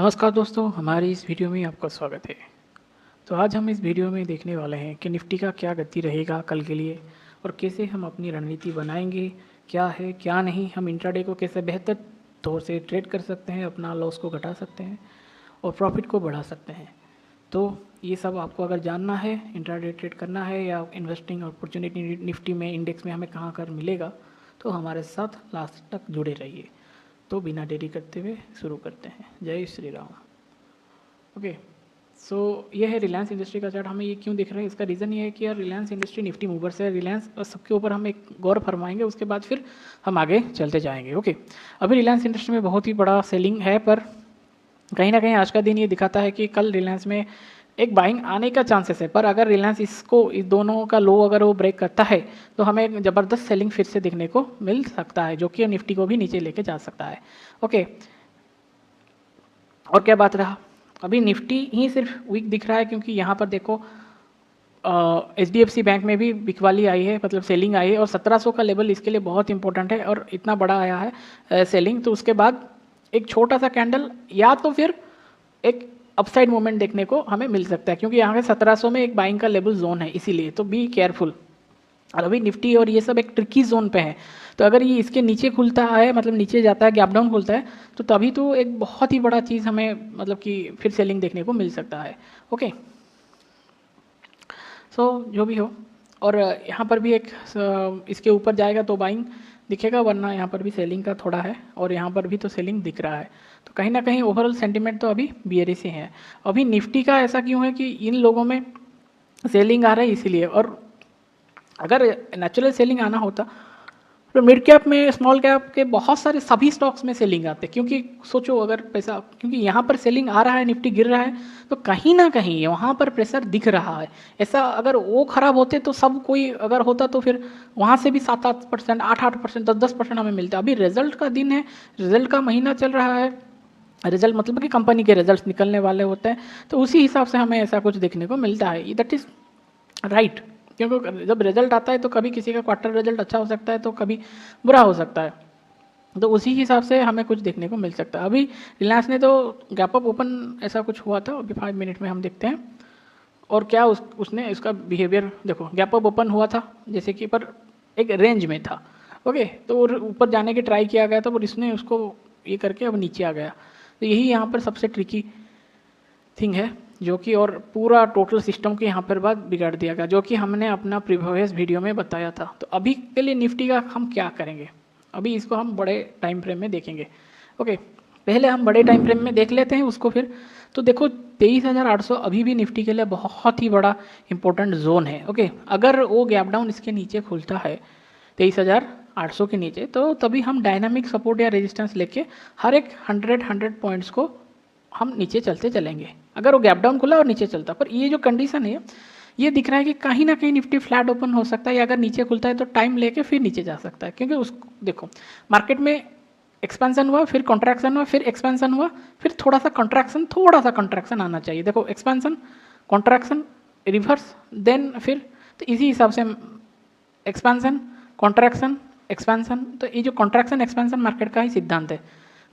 नमस्कार दोस्तों, हमारी इस वीडियो में आपका स्वागत है। तो आज हम इस वीडियो में देखने वाले हैं कि निफ्टी का क्या गति रहेगा कल के लिए और कैसे हम अपनी रणनीति बनाएंगे, क्या है क्या नहीं, हम इंट्राडे को कैसे बेहतर तौर से ट्रेड कर सकते हैं, अपना लॉस को घटा सकते हैं और प्रॉफिट को बढ़ा सकते हैं। तो ये सब आपको अगर जानना है, इंट्राडे ट्रेड करना है या इन्वेस्टिंग अपॉर्चुनिटी निफ्टी में इंडेक्स में हमें कहाँ कर मिलेगा, तो हमारे साथ लास्ट तक जुड़े रहिए। तो बिना देरी करते हुए शुरू करते हैं। जय श्री राम। ओके, सो ये है रिलायंस इंडस्ट्री का चार्ट। हमें ये क्यों दिख रहा है, इसका रीज़न ये है कि यार रिलायंस इंडस्ट्री निफ्टी मूवर से रिलायंस सबके ऊपर हम एक गौर फरमाएंगे, उसके बाद फिर हम आगे चलते जाएंगे। ओके, अभी रिलायंस इंडस्ट्री में बहुत ही बड़ा सेलिंग है, पर कहीं ना कहीं आज का दिन ये दिखाता है कि कल रिलायंस में एक बाइंग आने का चांसेस है। पर अगर रिलायंस इस दोनों का लो अगर वो ब्रेक करता है तो हमें एक ज़बरदस्त सेलिंग फिर से देखने को मिल सकता है, जो कि निफ्टी को भी नीचे लेके जा सकता है। ओके, और क्या बात रहा, अभी निफ्टी ही सिर्फ वीक दिख रहा है क्योंकि यहाँ पर देखो HDFC बैंक में भी बिकवाली आई है, मतलब सेलिंग आई है, और 1700 का लेवल इसके लिए बहुत इंपॉर्टेंट है और इतना बड़ा आया है सेलिंग। तो उसके बाद एक छोटा सा कैंडल या तो फिर एक अपसाइड मूवमेंट देखने को हमें मिल सकता है, क्योंकि यहाँ के 1700 में एक बाइंग का लेवल जोन है, इसीलिए तो बी केयरफुल। और अभी निफ्टी और ये सब एक ट्रिकी जोन पे है, तो अगर ये इसके नीचे खुलता है, मतलब नीचे जाता है, गैप डाउन खुलता है, तो तभी तो एक बहुत ही बड़ा चीज़ हमें मतलब कि फिर सेलिंग देखने को मिल सकता है। ओके, सो जो भी हो, और यहाँ पर भी एक इसके ऊपर जाएगा तो बाइंग दिखेगा, वरना यहाँ पर भी सेलिंग का थोड़ा है और यहाँ पर भी तो सेलिंग दिख रहा है। तो कहीं ना कहीं ओवरऑल सेंटिमेंट तो अभी बियरिश ही है। अभी निफ्टी का ऐसा क्यों है कि इन लोगों में सेलिंग आ रहा है इसीलिए, और अगर नेचुरल सेलिंग आना होता तो मिड कैप में, स्मॉल कैप के बहुत सारे सभी स्टॉक्स में सेलिंग आते, क्योंकि सोचो अगर पैसा, क्योंकि यहाँ पर सेलिंग आ रहा है, निफ्टी गिर रहा है, तो कहीं ना कहीं वहाँ पर प्रेशर दिख रहा है। ऐसा अगर वो खराब होते तो सब कोई अगर होता तो फिर वहाँ से भी 7-8%, 8-8%, 10-10% हमें मिलता। अभी रिजल्ट का दिन है, रिजल्ट का महीना चल रहा है, रिजल्ट मतलब कि कंपनी के रिजल्ट निकलने वाले होते हैं, तो उसी हिसाब से हमें ऐसा कुछ देखने को मिलता है। दैट इज़ राइट, क्योंकि जब रिजल्ट आता है तो कभी किसी का क्वार्टर रिजल्ट अच्छा हो सकता है तो कभी बुरा हो सकता है, तो उसी हिसाब से हमें कुछ देखने को मिल सकता है। अभी रिलायंस ने तो गैप अप ओपन ऐसा कुछ हुआ था, अभी 5 मिनट में हम देखते हैं। और क्या उसने इसका बिहेवियर देखो, गैप अप ओपन हुआ था जैसे कि, पर एक रेंज में था। ओके, तो ऊपर जाने की ट्राई किया गया था, पर इसने उसको ये करके अब नीचे आ गया। तो यही यहाँ पर सबसे ट्रिकी थिंग है, जो कि और पूरा टोटल सिस्टम को यहाँ पर बाद बिगाड़ दिया गया, जो कि हमने अपना प्रीवियस वीडियो में बताया था। तो अभी के लिए निफ्टी का हम क्या करेंगे, अभी इसको हम बड़े टाइम फ्रेम में देखेंगे। ओके, पहले हम बड़े टाइम फ्रेम में देख लेते हैं उसको फिर। तो देखो 23,800 अभी भी निफ्टी के लिए बहुत ही बड़ा इंपॉर्टेंट जोन है। ओके, अगर वो गैप डाउन इसके नीचे खुलता है 23,800 के नीचे, तो तभी हम डायनामिक सपोर्ट या रेजिस्टेंस लेके हर एक 100 पॉइंट्स को हम नीचे चलते चलेंगे। अगर वो गैप डाउन खुला और नीचे चलता, पर ये जो कंडीशन है, ये दिख रहा है कि कहीं ना कहीं निफ्टी फ्लैट ओपन हो सकता है, या अगर नीचे खुलता है तो टाइम लेके फिर नीचे जा सकता है, क्योंकि उस देखो मार्केट में एक्सपेंशन हुआ, फिर कॉन्ट्रैक्शन हुआ, फिर एक्सपेंशन हुआ, फिर थोड़ा सा कॉन्ट्रैक्शन आना चाहिए। देखो एक्सपेंशन, कॉन्ट्रैक्शन, रिवर्स, देन फिर, तो इसी हिसाब से एक्सपेंशन, कॉन्ट्रैक्शन, एक्सपेंशन, तो ये जो कॉन्ट्रैक्शन एक्सपेंशन मार्केट का ही सिद्धांत है।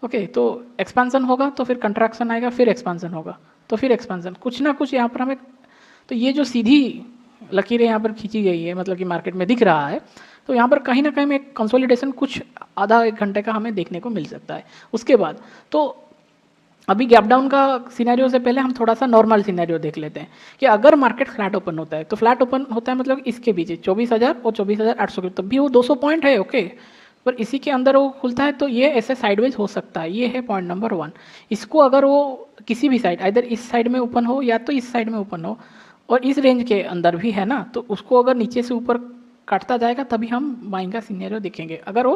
ओके, तो एक्सपेंशन होगा तो फिर कंट्रैक्शन आएगा, फिर एक्सपेंशन होगा तो फिर एक्सपेंशन, कुछ ना कुछ यहाँ पर हमें, तो ये जो सीधी लकीरें यहाँ पर खींची गई है, मतलब कि मार्केट में दिख रहा है, तो यहाँ पर कहीं ना कहीं में कंसोलिडेशन कुछ आधा एक घंटे का हमें देखने को मिल सकता है। उसके बाद तो अभी गैप डाउन का सिनेरियो से पहले हम थोड़ा सा नॉर्मल सिनेरियो देख लेते हैं कि अगर मार्केट फ्लैट ओपन होता है, तो फ्लैट ओपन होता है मतलब इसके बीच 24,000 और 24,800 के, तब भी वो 200 पॉइंट है। ओके, पर इसी के अंदर वो खुलता है तो ये ऐसे साइडवेज हो सकता है। ये है पॉइंट नंबर 1। इसको अगर वो किसी भी साइड, इधर इस साइड में ओपन हो या तो इस साइड में ओपन हो, और इस रेंज के अंदर भी है ना, तो उसको अगर नीचे से ऊपर काटता जाएगा तभी हम बाइंग का सिनेरियो देखेंगे। अगर वो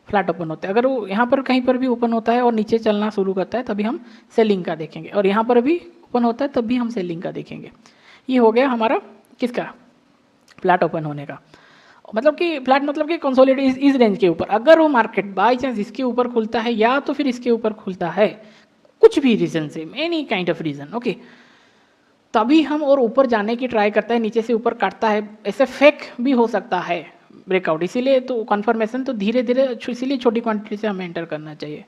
फ्लैट ओपन होता है, अगर वो यहाँ पर कहीं पर भी ओपन होता है और नीचे चलना शुरू करता है तभी हम सेलिंग का देखेंगे, और यहाँ पर भी ओपन होता है तब भी हम सेलिंग का देखेंगे। ये हो गया हमारा किसका, फ्लैट ओपन होने का, मतलब कि फ्लैट मतलब कि कंसोलिडेट इस रेंज के ऊपर। अगर वो मार्केट बाई चांस इसके ऊपर खुलता है या तो फिर इसके ऊपर खुलता है, कुछ भी रीजन से, any kind of reason, okay, तभी हम और ऊपर जाने की ट्राई करता है, नीचे से ऊपर काटता है, ऐसे फेक भी हो सकता है ब्रेकआउट। इसीलिए तो कन्फर्मेशन तो धीरे धीरे, इसीलिए छोटी क्वांटिटी से हमें एंटर करना चाहिए।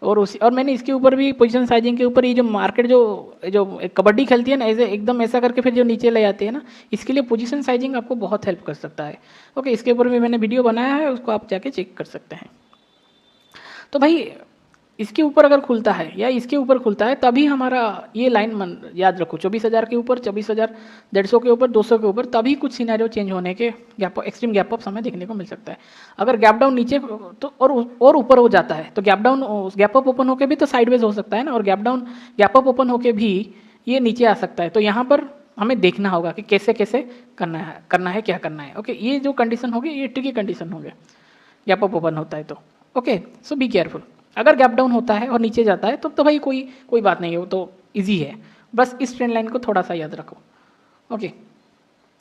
और मैंने इसके ऊपर भी पोजीशन साइजिंग के ऊपर ये जो मार्केट जो जो कबड्डी खेलती है ना, ऐसे एकदम ऐसा करके फिर जो नीचे ले जाती है ना, इसके लिए पोजीशन साइजिंग आपको बहुत हेल्प कर सकता है। ओके, इसके ऊपर भी मैंने वीडियो बनाया है, उसको आप जाके चेक कर सकते हैं। तो भाई इसके ऊपर अगर खुलता है या इसके ऊपर खुलता है तभी हमारा ये लाइन याद रखो, 24,000 के ऊपर, 24,150 के ऊपर, 200 के ऊपर, तभी कुछ सिनेरियो चेंज होने के गैप एक्सट्रीम गैप अप हमें देखने को मिल सकता है। अगर गैप डाउन नीचे तो और ऊपर हो जाता है तो गैप अप ओपन होकर भी तो साइडवेज हो सकता है ना, और गैप अप ओपन होकर भी ये नीचे आ सकता है। तो यहाँ पर हमें देखना होगा कि कैसे कैसे करना है क्या करना है। ओके, ये जो कंडीशन होगी ये ट्रिकी कंडीशन होंगे, गैप अप ओपन होता है तो। Okay, so be careful. अगर गैप डाउन होता है और नीचे जाता है तो भाई कोई बात नहीं है, वो तो इजी है, बस इस ट्रेंड लाइन को थोड़ा सा याद रखो। ओके,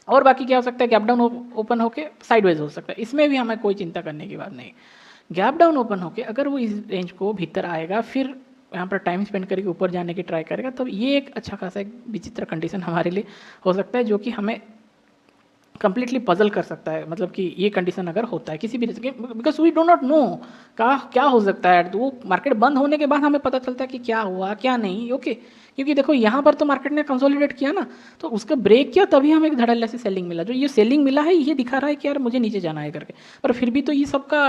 और बाकी क्या हो सकता है, गैप डाउन ओपन होके साइडवेज हो सकता है, इसमें भी हमें कोई चिंता करने की बात नहीं। गैप डाउन ओपन होके अगर वो इस रेंज को भीतर आएगा, फिर यहाँ पर टाइम स्पेंड करके ऊपर जाने की ट्राई करेगा, तब ये एक अच्छा खासा एक विचित्र कंडीशन हमारे लिए हो सकता है, जो कि हमें कंप्लीटली पजल कर सकता है। मतलब कि ये कंडीशन अगर होता है किसी भी रीजन के, because we do not know क्या हो सकता है। तो वो मार्केट बंद होने के बाद हमें पता चलता है कि क्या हुआ क्या नहीं। ओके, क्योंकि देखो यहाँ पर तो मार्केट ने कंसोलिडेट किया ना, तो उसका ब्रेक किया तभी हमें एक धड़ल्ले से सेलिंग मिला। जो ये सेलिंग मिला है ये दिखा रहा है कि यार मुझे नीचे जाना है करके, पर फिर भी तो ये सबका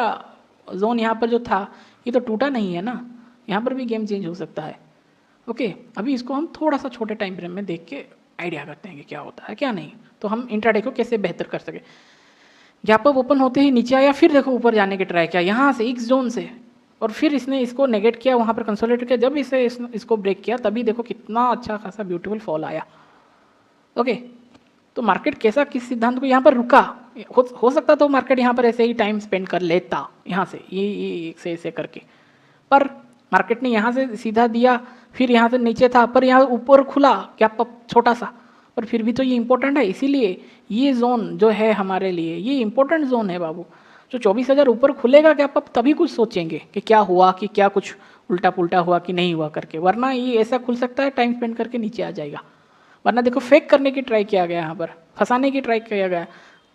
जोन यहाँ पर जो था ये तो टूटा नहीं है ना, यहाँ पर भी गेम चेंज हो सकता है। ओके, अभी इसको हम थोड़ा सा छोटे टाइम फ्रेम में देख के आइडिया करते हैं कि क्या होता है क्या नहीं, तो हम इंट्राडे को कैसे बेहतर कर सके। गैप अप ओपन होते ही नीचे आया, फिर देखो ऊपर जाने की ट्राई किया यहाँ से एक्स जोन से, और फिर इसने इसको नेगेट किया, वहाँ पर कंसोलिडेट किया, जब इसको ब्रेक किया तभी देखो कितना अच्छा खासा ब्यूटीफुल फॉल आया। ओके, तो मार्केट कैसा किस सिद्धांत को यहाँ पर रुका, हो सकता तो मार्केट यहाँ पर ऐसे ही टाइम स्पेंड कर लेता यहाँ से ये ऐसे करके, पर मार्केट ने यहाँ से सीधा दिया, फिर यहाँ से नीचे था, पर यहाँ ऊपर खुला गैप अप छोटा सा, पर फिर भी तो ये इंपॉर्टेंट है। इसीलिए ये जोन जो है हमारे लिए ये इंपॉर्टेंट जोन है बाबू। जो 24,000 ऊपर खुलेगा गैप अप तभी कुछ सोचेंगे कि क्या हुआ, कि क्या कुछ उल्टा पुल्टा हुआ कि नहीं हुआ करके, वरना ये ऐसा खुल सकता है टाइम स्पेंड करके नीचे आ जाएगा। वरना देखो फेक करने की ट्राई किया गया, यहाँ पर फंसाने की ट्राई किया गया।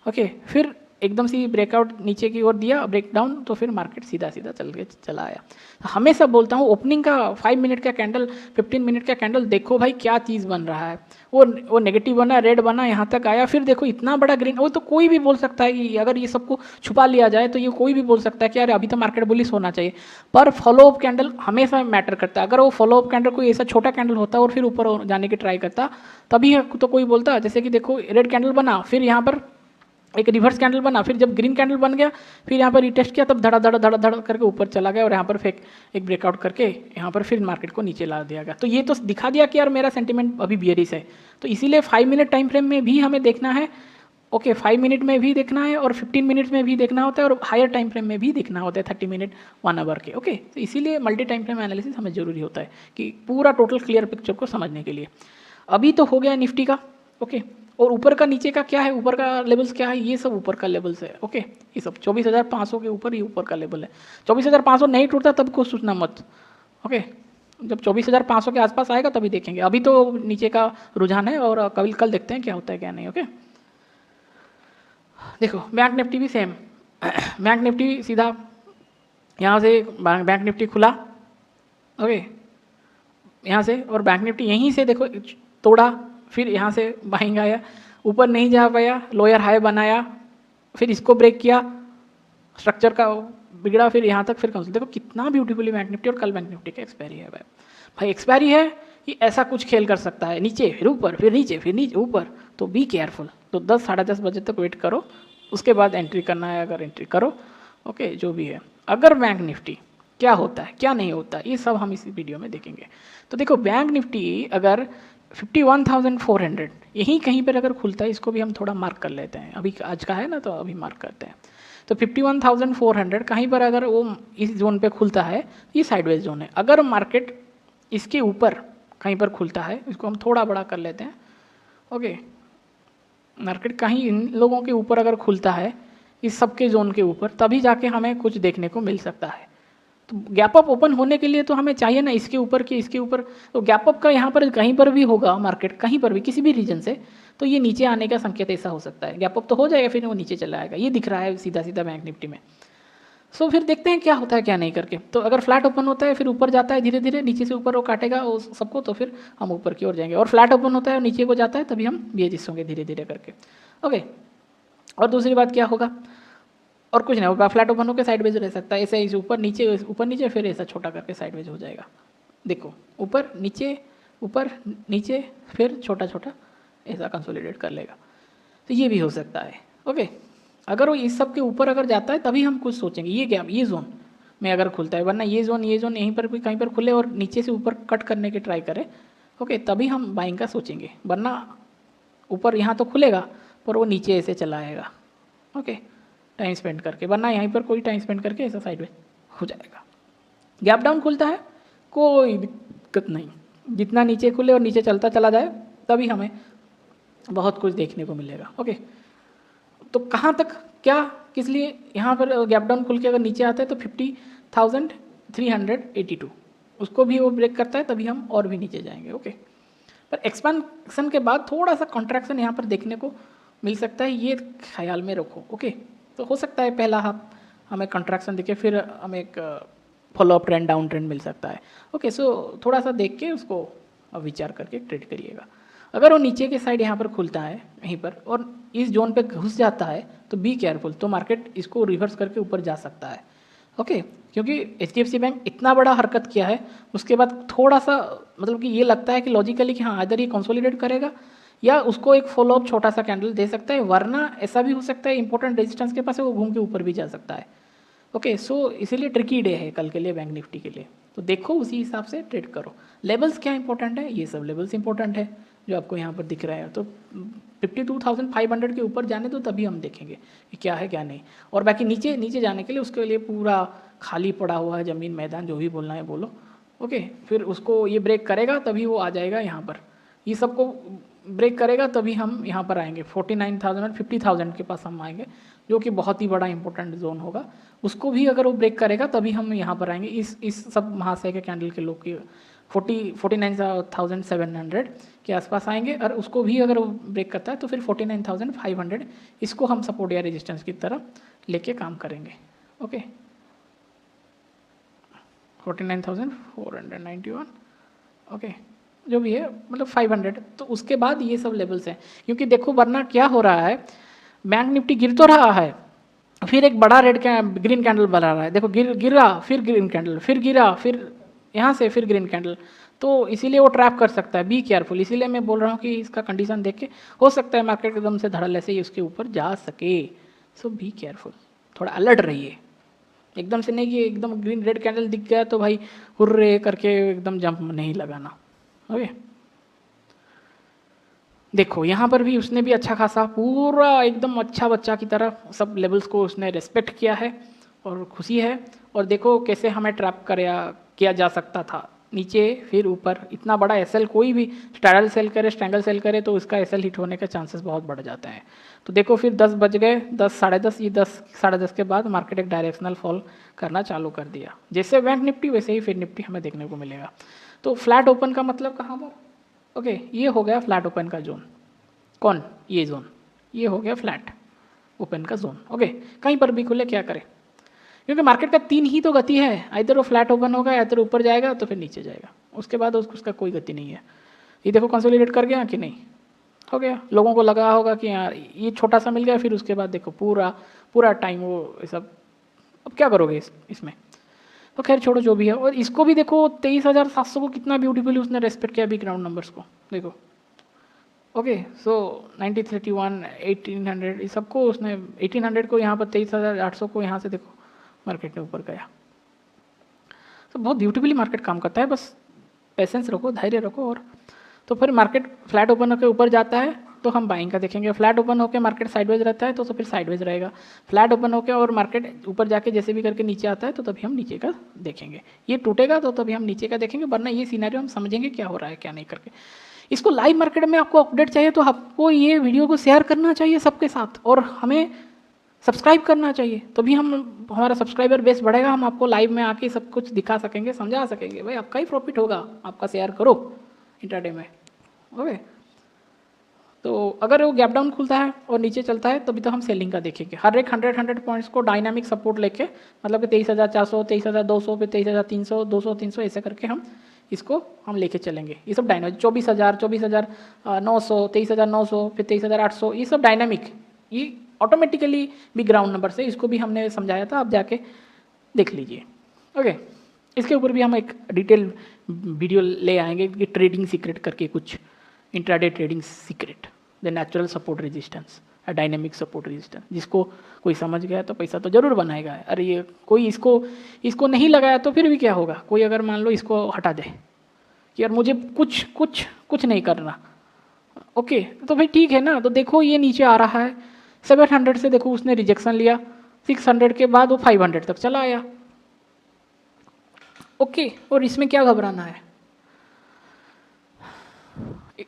ओके, फिर एकदम से ब्रेकआउट नीचे की ओर दिया, ब्रेक डाउन, तो फिर मार्केट सीधा चला आया। हमेशा बोलता हूँ ओपनिंग का 5 मिनट का कैंडल, 15 मिनट का कैंडल देखो भाई क्या चीज़ बन रहा है। वो नेगेटिव बना, रेड बना, यहाँ तक आया, फिर देखो इतना बड़ा ग्रीन। वो तो कोई भी बोल सकता है कि अगर ये सबको छुपा लिया जाए तो ये कोई भी बोल सकता है कि यार अभी तो मार्केट बुलिश होना चाहिए, पर फॉलो अप कैंडल हमेशा मैटर करता है। अगर वो फॉलो अप कैंडल कोई ऐसा छोटा कैंडल होता और फिर ऊपर जाने की ट्राई करता तभी तो कोई बोलता। जैसे कि देखो रेड कैंडल बना, फिर यहाँ पर एक रिवर्स कैंडल बना, फिर जब ग्रीन कैंडल बन गया फिर यहाँ पर रिटेस्ट किया, तब धड़ा धड़ा धड़ा धड़ा करके ऊपर चला गया, और यहाँ पर फेक एक ब्रेकआउट करके यहाँ पर फिर मार्केट को नीचे ला दिया गया। तो ये तो दिखा दिया कि यार मेरा सेंटीमेंट अभी बियरिश है। तो इसीलिए 5 मिनट टाइम फ्रेम में भी हमें देखना है। ओके, 5 मिनट में भी देखना है और 15 मिनट में भी देखना होता है, और हायर टाइम फ्रेम में भी देखना होता है 30 मिनट 1 आवर के। ओके, तो इसीलिए मल्टी टाइम फ्रेम एनालिसिस हमें जरूरी होता है कि पूरा टोटल क्लियर पिक्चर को समझने के लिए। अभी तो हो गया निफ्टी का। ओके, और ऊपर का नीचे का क्या है, ऊपर का लेवल्स क्या है, ये सब ऊपर का लेवल्स है। ओके, ये सब 24,500 के ऊपर ही ऊपर का लेवल है। 24,500 नहीं टूटता तब कुछ सोचना मत। ओके, जब 24,500 के आसपास आएगा तभी देखेंगे। अभी तो नीचे का रुझान है, और कल देखते हैं क्या होता है क्या नहीं। ओके, देखो बैंक निफ्टी भी सेम। बैंक निफ्टी सीधा यहाँ से बैंक निफ्टी खुला, ओके यहाँ से, और बैंक निफ्टी यहीं से देखो तोड़ा, फिर यहाँ से बाइंग आया, ऊपर नहीं जा पाया, लोअर हाई बनाया, फिर इसको ब्रेक किया, स्ट्रक्चर का बिगड़ा, फिर यहाँ तक, फिर कंसोल। देखो कितना ब्यूटीफुली बैंक निफ्टी, और कल बैंक निफ्टी का एक्सपायरी है भाई एक्सपायरी है, ये ऐसा कुछ खेल कर सकता है, नीचे फिर ऊपर, फिर नीचे, फिर नीचे ऊपर। तो बी केयरफुल। तो 10 साढ़े 10 बजे तक वेट करो, उसके बाद एंट्री करना है अगर एंट्री करो। ओके, जो भी है। अगर बैंक निफ्टी क्या होता है क्या नहीं होता ये सब हम इस वीडियो में देखेंगे। तो देखो बैंक निफ्टी अगर 51,400 यहीं कहीं पर अगर खुलता है, इसको भी हम थोड़ा मार्क कर लेते हैं, अभी आज का है ना तो अभी मार्क करते हैं। तो 51,400 कहीं पर अगर वो इस जोन पे खुलता है, ये साइडवेज जोन है। अगर मार्केट इसके ऊपर कहीं पर खुलता है, इसको हम थोड़ा बड़ा कर लेते हैं। ओके, मार्केट कहीं इन लोगों के ऊपर अगर खुलता है, इस सब के जोन के ऊपर, तभी जाके हमें कुछ देखने को मिल सकता है। तो गैप अप ओपन होने के लिए तो हमें चाहिए ना इसके ऊपर कि इसके ऊपर, तो गैप अप का यहाँ पर कहीं पर भी होगा मार्केट, कहीं पर भी किसी भी रीजन से, तो ये नीचे आने का संकेत ऐसा हो सकता है। गैप अप तो हो जाएगा, फिर वो नीचे चला आएगा। ये दिख रहा है सीधा सीधा बैंक निफ्टी में। सो फिर देखते हैं क्या होता है क्या नहीं करके। तो अगर फ्लैट ओपन होता है फिर ऊपर जाता है धीरे धीरे, नीचे से ऊपर वो काटेगा उस सबको, तो फिर हम ऊपर की ओर जाएंगे। और फ्लैट ओपन होता है और नीचे को जाता है तभी हम बीएजिस होंगे धीरे धीरे करके। ओके, और दूसरी बात क्या होगा, और कुछ नहीं होगा, फ्लैट ओपन होकर साइडवेज रह सकता है, ऐसे इसे ऊपर नीचे फिर ऐसा छोटा करके साइडवेज हो जाएगा। देखो ऊपर नीचे फिर छोटा छोटा ऐसा कंसोलिडेट कर लेगा, तो ये भी हो सकता है। ओके, अगर वो इस सब के ऊपर अगर जाता है तभी हम कुछ सोचेंगे, ये क्या, ये जोन में अगर खुलता है, वरना ये जोन यहीं पर भी कहीं पर खुले और नीचे से ऊपर कट करने की ट्राई करे, ओके, तभी हम बाइंग का सोचेंगे। वरना ऊपर यहाँ तो खुलेगा पर वो नीचे ऐसे चला आएगा, ओके, टाइम स्पेंड करके, वरना यहीं पर कोई टाइम स्पेंड करके ऐसा साइड में हो जाएगा। गैप डाउन खुलता है, कोई दिक्कत नहीं, जितना नीचे खुले और नीचे चलता चला जाए तभी हमें बहुत कुछ देखने को मिलेगा। ओके, तो कहाँ तक क्या किस लिए, यहाँ पर गैप डाउन खुल के अगर नीचे आता है तो 50,382 उसको भी वो ब्रेक करता है, तभी हम और भी नीचे जाएंगे। ओके, पर एक्सपेंशन के बाद थोड़ा सा कॉन्ट्रैक्शन यहाँ पर देखने को मिल सकता है, ये ख्याल में रखो। ओके, तो हो सकता है पहला हाफ हमें कॉन्ट्रैक्शन दिखे, फिर हमें एक फॉलोअप ट्रेंड डाउन ट्रेंड मिल सकता है। ओके, सो थोड़ा सा देख के उसको विचार करके ट्रेड करिएगा। अगर वो नीचे के साइड यहाँ पर खुलता है यहीं पर और इस जोन पे घुस जाता है तो बी केयरफुल, तो मार्केट इसको रिवर्स करके ऊपर जा सकता है। ओके, क्योंकि HDFC बैंक इतना बड़ा हरकत किया है, उसके बाद थोड़ा सा मतलब कि ये लगता है कि लॉजिकली कि हाँ इधर ये कंसोलिडेट करेगा या उसको एक फॉलोअप छोटा सा कैंडल दे सकता है, वरना ऐसा भी हो सकता है इंपॉर्टेंट रेजिस्टेंस के पास है वो घूम के ऊपर भी जा सकता है। ओके, सो इसीलिए ट्रिकी डे है कल के लिए बैंक निफ्टी के लिए, तो देखो उसी हिसाब से ट्रेड करो। लेवल्स क्या इंपॉर्टेंट है, ये सब लेवल्स इंपॉर्टेंट है जो आपको यहाँ पर दिख रहा है, तो 52,500 के ऊपर जाने दो तभी हम देखेंगे कि क्या है क्या नहीं। और बाकी नीचे जाने के लिए उसके लिए पूरा खाली पड़ा हुआ है ज़मीन मैदान, जो भी बोलना है बोलो। ओके, फिर उसको ये ब्रेक करेगा तभी वो आ जाएगा यहाँ पर, ये सबको ब्रेक करेगा तभी हम यहाँ पर आएंगे 49,000 और 50,000 के पास हम आएंगे, जो कि बहुत ही बड़ा इंपॉर्टेंट जोन होगा। उसको भी अगर वो ब्रेक करेगा तभी हम यहाँ पर आएंगे। इस सब महाशय के कैंडल के लोग की 49,700 के आसपास आएंगे, और उसको भी अगर वो ब्रेक करता है तो फिर 49,500 इसको हम सपोर्ट या रेजिस्टेंस की तरह लेके काम करेंगे। ओके, 49,491, ओके, जो भी है मतलब 500, तो उसके बाद ये सब लेवल्स हैं। क्योंकि देखो वरना क्या हो रहा है, बैंक निफ्टी गिर तो रहा है, फिर एक बड़ा ग्रीन कैंडल बना रहा है, देखो गिरा फिर ग्रीन कैंडल, फिर गिरा फिर यहाँ से फिर ग्रीन कैंडल, तो इसीलिए वो ट्रैप कर सकता है। बी केयरफुल, इसीलिए मैं बोल रहा हूँ कि इसका कंडीशन देख के हो सकता है मार्केट एकदम से धड़ल्ले से ही उसके ऊपर जा सके। सो बी केयरफुल, थोड़ा अलर्ट रहिए। एकदम से नहीं कि एकदम ग्रीन रेड कैंडल दिख गया तो भाई हुर्रे करके एकदम जंप नहीं लगाना। ओके, देखो यहाँ पर भी उसने भी अच्छा खासा पूरा एकदम अच्छा बच्चा की तरह सब लेवल्स को उसने रेस्पेक्ट किया है और खुशी है। और देखो कैसे हमें ट्रैप किया जा सकता था, नीचे फिर ऊपर। इतना बड़ा एसएल कोई भी स्ट्रैडल सेल करे, स्ट्रैंगल सेल करे तो उसका एसएल हिट होने के चांसेस बहुत बढ़ जाते हैं। तो देखो फिर 10 बज गए, 10 साढ़े 10, ये 10 साढ़े 10 के बाद मार्केट एक डायरेक्शनल फॉल करना चालू कर दिया। जैसे बैंक निफ्टी वैसे ही फिर निफ्टी हमें देखने को मिलेगा। तो फ्लैट ओपन का मतलब कहाँ पर, ओके, ये हो गया फ्लैट ओपन का जोन। कौन, ये जोन, ये हो गया फ्लैट ओपन का जोन। ओके, कहीं पर भी खुले क्या करें, क्योंकि मार्केट का 3 ही तो गति है, इधर वो फ्लैट ओपन होगा, इधर ऊपर जाएगा तो फिर नीचे जाएगा, उसके बाद उसका कोई गति नहीं है। ये देखो कंसोलिडेट कर गया कि नहीं, हो गया। लोगों को लगा होगा कि यार ये छोटा सा मिल गया, फिर उसके बाद देखो पूरा टाइम वो सब, अब क्या करोगे इसमें, तो खैर छोड़ो जो भी है। और इसको भी देखो 23,700 को कितना ब्यूटीफुली उसने रेस्पेक्ट किया बिग राउंड नंबर्स को, देखो। ओके, सो 9031 1800 इस सबको उसने 1800 को यहाँ पर 23,800 को यहाँ से देखो मार्केट ने ऊपर गया। तो बहुत ब्यूटीफुली मार्केट काम करता है, बस पेशेंस रखो, धैर्य रखो। और तो फिर मार्केट फ्लैट ओपन होकर ऊपर जाता है तो हम बाइंग का देखेंगे, फ्लैट ओपन होकर मार्केट साइडवेज रहता है तो फिर साइडवेज रहेगा, फ्लैट ओपन होकर और मार्केट ऊपर जाके जैसे भी करके नीचे आता है तो तभी हम नीचे का देखेंगे। ये टूटेगा तो तभी हम नीचे का देखेंगे, वरना ये सिनेरियो हम समझेंगे क्या हो रहा है क्या नहीं करके। इसको लाइव मार्केट में आपको अपडेट चाहिए तो आपको ये वीडियो को शेयर करना चाहिए सबके साथ, और हमें सब्सक्राइब करना चाहिए, तभी हमारा सब्सक्राइबर बेस बढ़ेगा, हम आपको लाइव में आके सब कुछ दिखा सकेंगे, समझा सकेंगे। भाई आपका ही प्रॉफिट होगा, आपका शेयर करो इंट्राडे में। ओके, तो अगर वो गैप डाउन खुलता है और नीचे चलता है तभी तो हम सेलिंग का देखेंगे। हर एक 100 पॉइंट्स को डायनामिक सपोर्ट लेके, मतलब कि 23,400, 23,200, फिर 23,300, 200, 300 ऐसे करके इसको हम लेके चलेंगे। ये सब डायनामिक 24,000, 24,900, 23,900, फिर 23,800, ये सब डायनामिक, ये ऑटोमेटिकली भी ग्राउंड नंबर से, इसको भी हमने समझाया था, आप जाके देख लीजिए। ओके, इसके ऊपर भी हम एक डिटेल वीडियो ले आएंगे कि ट्रेडिंग सीक्रेट करके कुछ, intraday trading secret, the natural support resistance, dynamic support resistance. जिसको कोई समझ गया तो पैसा तो जरूर बनाएगा। अरे ये कोई इसको नहीं लगाया तो फिर भी क्या होगा, कोई अगर मान लो इसको हटा दे कि यार मुझे कुछ नहीं करना, ओके तो भाई ठीक है ना। तो देखो ये नीचे आ रहा है 700 से, देखो उसने रिजेक्शन लिया, 600 के बाद वो 500 तक चला आया, ओके। और इसमें क्या घबराना है,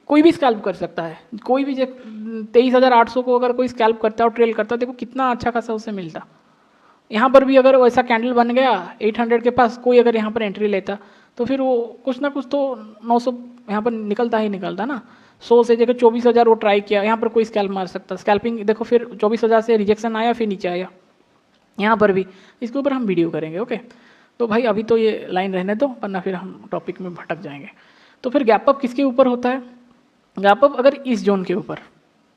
कोई भी स्कैल्प कर सकता है, कोई भी 23,800 को अगर कोई स्कैल्प करता है और ट्रेल करता है, देखो कितना अच्छा खासा उसे मिलता। यहाँ पर भी अगर वैसा कैंडल बन गया 800 के पास, कोई अगर यहाँ पर एंट्री लेता तो फिर वो कुछ ना कुछ तो 900 यहाँ पर निकलता ही निकलता ना। 100 से जगह 24,000 वो ट्राई किया, यहाँ पर कोई स्कैल्प मार सकता, स्कैल्पिंग देखो फिर 24,000 से रिजेक्शन आया, फिर नीचे आया, यहाँ पर भी। इसके ऊपर हम वीडियो करेंगे, ओके। तो भाई अभी तो ये लाइन रहने दो, वरना फिर हम टॉपिक में भटक जाएंगे। तो फिर गैप अप किसके ऊपर होता है, गैप अप अगर इस जोन के ऊपर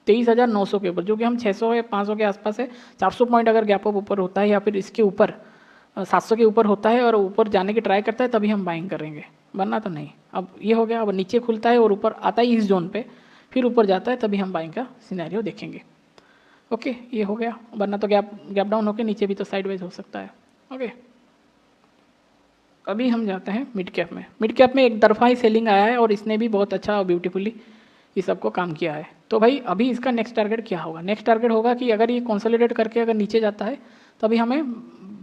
23,900 के ऊपर, जो कि हम 600 या 500 के आसपास है, 400 पॉइंट अगर गैप अप ऊपर होता है, या फिर इसके ऊपर 700 के ऊपर होता है और ऊपर जाने की ट्राई करता है, तभी हम बाइंग करेंगे, वरना तो नहीं। अब ये हो गया, अब नीचे खुलता है और ऊपर आता है इस जोन पे, फिर ऊपर जाता है, तभी हम बाइंग का सिनेरियो देखेंगे, ओके। ये हो गया, वरना तो गैप डाउन होकर नीचे भी तो साइडवेज हो सकता है, ओके। अभी हम जाते हैं मिड कैप में। मिड कैप में एक तरफा ही सेलिंग आया है और इसने भी बहुत अच्छा और ब्यूटीफुली इस सबको काम किया है। तो भाई अभी इसका नेक्स्ट टारगेट क्या होगा, नेक्स्ट टारगेट होगा कि अगर ये कंसोलिडेट करके अगर नीचे जाता है तो अभी हमें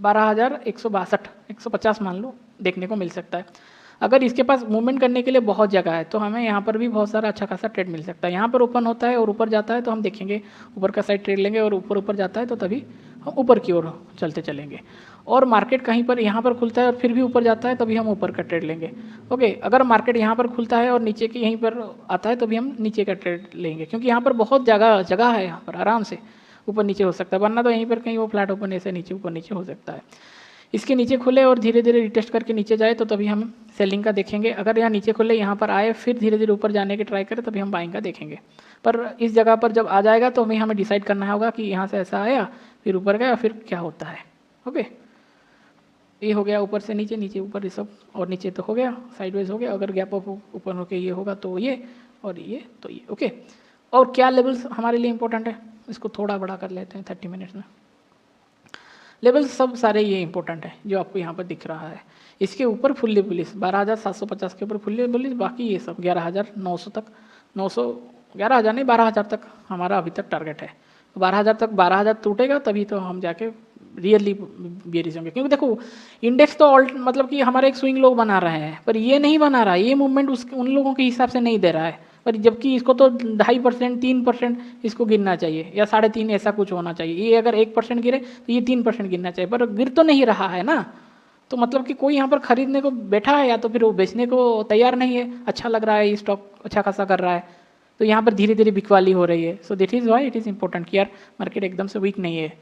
12,162, 150 मान लो देखने को मिल सकता है। अगर इसके पास मूवमेंट करने के लिए बहुत जगह है तो हमें यहाँ पर भी बहुत सारा अच्छा खासा ट्रेड मिल सकता है। यहाँ पर ओपन होता है और ऊपर जाता है तो हम देखेंगे ऊपर का साइड ट्रेड लेंगे, और ऊपर जाता है तो तभी हम ऊपर की ओर चलते चलेंगे। और मार्केट कहीं पर यहाँ पर खुलता है और फिर भी ऊपर जाता है तभी हम ऊपर का ट्रेड लेंगे, ओके। अगर मार्केट यहाँ पर खुलता है और नीचे की यहीं पर आता है तभी हम नीचे का ट्रेड लेंगे, क्योंकि यहाँ पर बहुत जगह है, यहाँ पर आराम से ऊपर नीचे हो सकता है, वरना तो यहीं पर कहीं वो फ्लैट ओपन ऐसे नीचे ऊपर नीचे हो सकता है। इसके नीचे खुले और धीरे धीरे रिटेस्ट करके नीचे जाए तो तभी हम सेलिंग का देखेंगे। अगर यहाँ नीचे खुले, यहाँ पर आए, फिर धीरे धीरे ऊपर जाने की ट्राई करें, तभी हम बाइंग का देखेंगे। पर इस जगह पर जब आ जाएगा तो हमें डिसाइड करना होगा कि यहाँ से ऐसा आया, फिर ऊपर गया, फिर क्या होता है, ओके। ये हो गया ऊपर से नीचे, नीचे ऊपर, ये सब, और नीचे तो हो गया साइडवेज हो गया। अगर गैप अप ऊपर होके ये होगा तो ये, और ये तो ये, ओके। और क्या लेवल्स हमारे लिए इंपॉर्टेंट है, इसको थोड़ा बड़ा कर लेते हैं 30 मिनट्स में। लेवल्स सब सारे ये इंपॉर्टेंट है जो आपको यहाँ पर दिख रहा है। इसके ऊपर फुल्ली बुलिश 12,750 के ऊपर फुल्ली बुलिश, बाकी ये सब 11,900 तक, 900, 11,000 नहीं 12,000 तक हमारा अभी तक टारगेट है। 12,000 तक, 12,000 टूटेगा तभी तो हम जाके रियली बेरिश होंगे। क्योंकि देखो इंडेक्स तो मतलब कि हमारे एक स्विंग लोग बना रहे हैं, पर ये नहीं बना रहा है, ये मूवमेंट उन लोगों के हिसाब से नहीं दे रहा है, पर जबकि इसको तो 2.5%, 3% इसको गिरना चाहिए, या 3.5 ऐसा कुछ होना चाहिए। ये अगर 1% गिरे तो ये 3% गिरना चाहिए, पर गिर तो नहीं रहा है ना। तो मतलब कि कोई यहाँ पर खरीदने को बैठा है या तो फिर वो बेचने को तैयार नहीं है, अच्छा लग रहा है, स्टॉक अच्छा खासा कर रहा है, तो यहाँ पर धीरे धीरे बिकवाली हो रही है। So this is why it is important कि यार मार्केट एकदम से वीक नहीं है,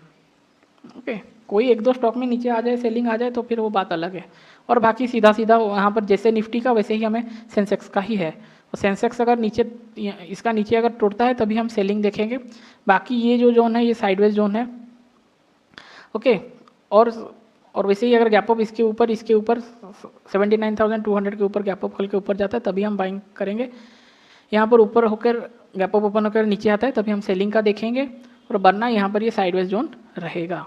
ओके। कोई एक दो स्टॉक में नीचे आ जाए, सेलिंग आ जाए तो फिर वो बात अलग है। और बाकी सीधा सीधा वहाँ पर जैसे निफ्टी का वैसे ही हमें सेंसेक्स का ही है। और सेंसेक्स अगर नीचे, इसका नीचे अगर टूटता है तभी हम सेलिंग देखेंगे। बाकी ये जो जोन है ये साइडवेज जोन है, ओके। और वैसे ही अगर गैप अप इसके ऊपर 79,200 के ऊपर गैप अप खोल के ऊपर जाता है तभी हम बाइंग करेंगे। यहाँ पर ऊपर होकर गैप अप ओपन होकर नीचे आता है तभी हम सेलिंग का देखेंगे, और वरना यहाँ पर ये साइडवेज जोन रहेगा,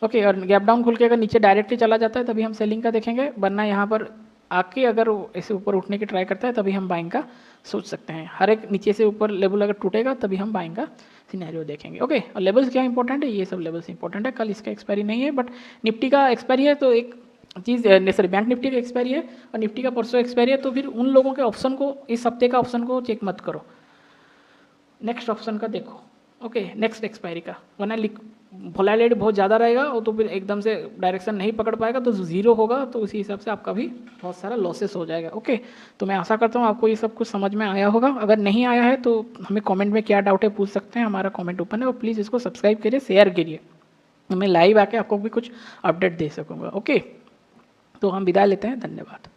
ओके। और गैप डाउन खुल के अगर नीचे डायरेक्टली चला जाता है तभी हम सेलिंग का देखेंगे, वरना यहाँ पर आके अगर ऐसे ऊपर उठने की ट्राई करता है तभी हम बाइंग का सोच सकते हैं। हर एक नीचे से ऊपर लेवल अगर टूटेगा तभी हम बाइंग का सिनेरियो देखेंगे, ओके। और लेवल्स क्या इंपॉर्टेंट है, ये सब लेवल्स इंपॉर्टेंट है। कल इसका एक्सपायरी नहीं है, बट निफ्टी का एक्सपायरी है, तो एक चीज़ सॉरी बैंक निफ्टी का एक्सपायरी है और निफ्टी का परसों एक्सपायरी है, तो फिर उन लोगों के ऑप्शन को, इस हफ्ते का ऑप्शन को चेक मत करो, नेक्स्ट ऑप्शन का देखो, ओके, नेक्स्ट एक्सपायरी का, वरना वोलेटिलिटी बहुत ज़्यादा रहेगा और तो फिर एकदम से डायरेक्शन नहीं पकड़ पाएगा तो ज़ीरो होगा, तो उसी हिसाब से आपका भी बहुत सारा लॉसेस हो जाएगा। ओके, तो मैं आशा करता हूँ आपको ये सब कुछ समझ में आया होगा। अगर नहीं आया है तो हमें कमेंट में क्या डाउट है पूछ सकते हैं, हमारा कमेंट ओपन है। और प्लीज़ इसको सब्सक्राइब करिए, शेयर करिए, मैं लाइव आके आपको भी कुछ अपडेट दे सकूँगा। ओके, तो हम विदा लेते हैं, धन्यवाद।